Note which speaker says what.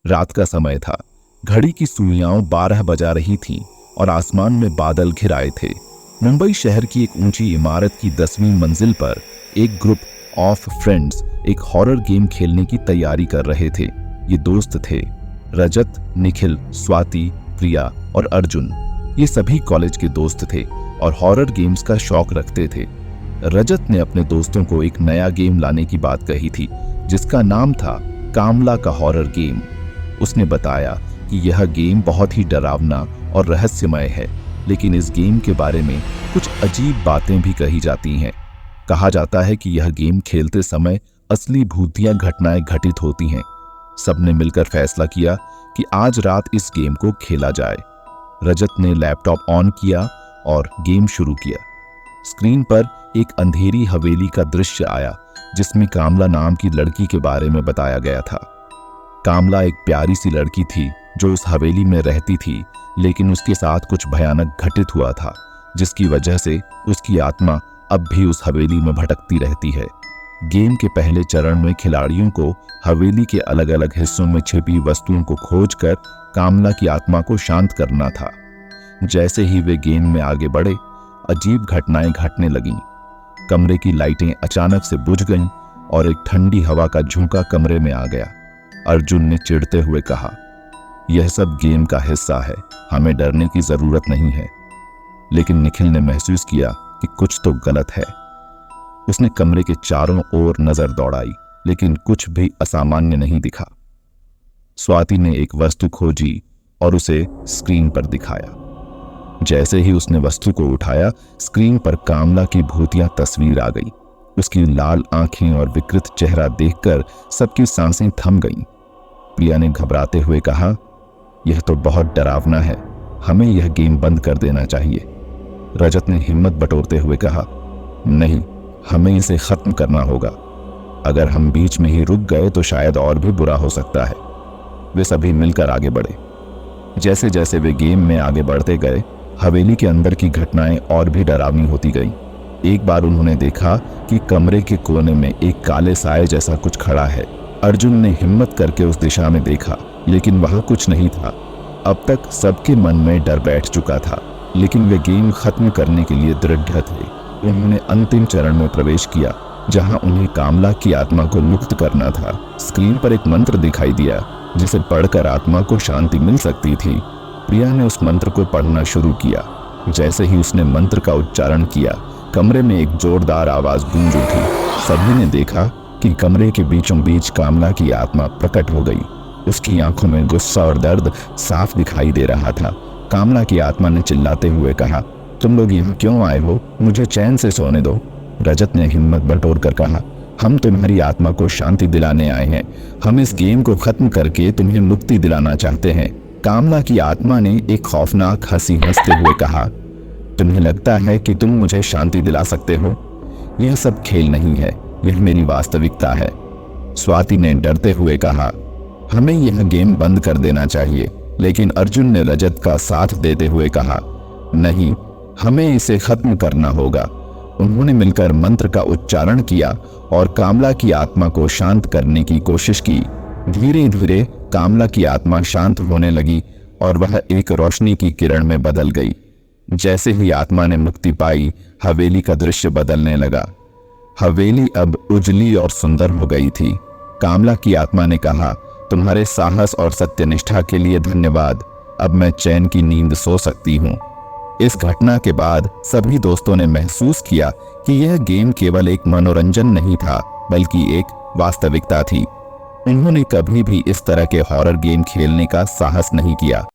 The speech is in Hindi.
Speaker 1: रात का समय था। घड़ी की सुइयां 12 बजा रही थीं और आसमान में बादल घिर आए थे। मुंबई शहर की एक ऊंची इमारत की 10वीं मंजिल पर एक ग्रुप ऑफ फ्रेंड्स एक हॉरर गेम खेलने की तैयारी कर रहे थे। ये दोस्त थे रजत, निखिल, स्वाति, प्रिया और अर्जुन। ये सभी कॉलेज के दोस्त थे और हॉरर गेम्स का शौक रखते थे। रजत ने अपने दोस्तों को एक नया गेम लाने की बात कही थी जिसका नाम था कामला का हॉरर गेम। उसने बताया कि यह गेम बहुत ही डरावना और रहस्यमय है, लेकिन इस गेम के बारे में कुछ अजीब बातें भी कही जाती हैं। कहा जाता है कि यह गेम खेलते समय असली भूतिया घटनाएं घटित होती हैं। सबने मिलकर फैसला किया कि आज रात इस गेम को खेला जाए। रजत ने लैपटॉप ऑन किया और गेम शुरू किया। स्क्रीन पर एक अंधेरी हवेली का दृश्य आया जिसमें कामला नाम की लड़की के बारे में बताया गया था। कामला एक प्यारी सी लड़की थी जो उस हवेली में रहती थी, लेकिन उसके साथ कुछ भयानक घटित हुआ था जिसकी वजह से उसकी आत्मा अब भी उस हवेली में भटकती रहती है। गेम के पहले चरण में खिलाड़ियों को हवेली के अलग अलग हिस्सों में छिपी वस्तुओं को खोजकर कामला की आत्मा को शांत करना था। जैसे ही वे गेम में आगे बढ़े, अजीब घटनाएं घटने लगीं। कमरे की लाइटें अचानक से बुझ गईं और एक ठंडी हवा का झोंका कमरे में आ गया। अर्जुन ने चिढ़ते हुए कहा, यह सब गेम का हिस्सा है, हमें डरने की जरूरत नहीं है। लेकिन निखिल ने महसूस किया कि कुछ तो गलत है। उसने कमरे के चारों ओर नजर दौड़ाई, लेकिन कुछ भी असामान्य नहीं दिखा। स्वाति ने एक वस्तु खोजी और उसे स्क्रीन पर दिखाया। जैसे ही उसने वस्तु को उठाया, स्क्रीन पर कामला की भूतिया तस्वीर आ गई। उसकी लाल आंखें और विकृत चेहरा देखकर सबकी सांसें थम गईं। प्रिया ने घबराते हुए कहा, यह तो बहुत डरावना है, हमें यह गेम बंद कर देना चाहिए। रजत ने हिम्मत बटोरते हुए कहा, नहीं, हमें इसे खत्म करना होगा। अगर हम बीच में ही रुक गए तो शायद और भी बुरा हो सकता है। वे सभी मिलकर आगे बढ़े। जैसे जैसे वे गेम में आगे बढ़ते गए, हवेली के अंदर की घटनाएं और भी डरावनी होती गईं। एक बार उन्होंने देखा कि कमरे के कोने में एक काले साए जैसा कुछ खड़ा है। अर्जुन ने हिम्मत करके उस दिशा में देखा, लेकिन वहां कुछ नहीं था। अब तक सबके मन में डर बैठ चुका था, लेकिन वे गेम खत्म करने के लिए दृढ़ थे। उन्होंने अंतिम चरण में प्रवेश किया, जहां उन्हें कामला की आत्मा को मुक्त करना था। स्क्रीन पर एक मंत्र दिखाई दिया जिसे पढ़कर आत्मा को शांति मिल सकती थी। प्रिया ने उस मंत्र को पढ़ना शुरू किया। जैसे ही उसने मंत्र का उच्चारण किया, कमरे में एक जोरदार आवाज गूंज उठी। सभी ने देखा कि कमरे के बीचों बीच कामला की आत्मा प्रकट हो गई। उसकी आंखों में गुस्सा और दर्द साफ दिखाई दे रहा था। कामला की आत्मा ने चिल्लाते हुए कहा, तुम लोग यहाँ क्यों आए हो? मुझे चैन से सोने दो। रजत ने हिम्मत बटोर कर कहा, हम तुम्हारी आत्मा को शांति दिलाने आए हैं। हम इस गेम को खत्म करके तुम्हें मुक्ति दिलाना चाहते हैं। कामला की आत्मा ने एक खौफनाक हंसी हंसते हुए कहा, तुम्हें लगता है कि तुम मुझे शांति दिला सकते हो? यह सब खेल नहीं है, यह मेरी वास्तविकता है। स्वाति ने डरते हुए कहा, हमें यह गेम बंद कर देना चाहिए। लेकिन अर्जुन ने रजत का साथ देते हुए कहा, नहीं, हमें इसे खत्म करना होगा। उन्होंने मिलकर मंत्र का उच्चारण किया और कामला की आत्मा को शांत करने की कोशिश की। धीरे धीरे कामला की आत्मा शांत होने लगी और वह एक रोशनी की किरण में बदल गई। जैसे ही आत्मा ने मुक्ति पाई, हवेली का दृश्य बदलने लगा। हवेली अब उजली और सुंदर हो गई थी। कामला की आत्मा ने कहा, तुम्हारे साहस और सत्यनिष्ठा के लिए धन्यवाद। अब मैं चैन की नींद सो सकती हूँ। इस घटना के बाद सभी दोस्तों ने महसूस किया कि यह गेम केवल एक मनोरंजन नहीं था, बल्कि एक वास्तविकता थी। उन्होंने कभी भी इस तरह के हॉरर गेम खेलने का साहस नहीं किया।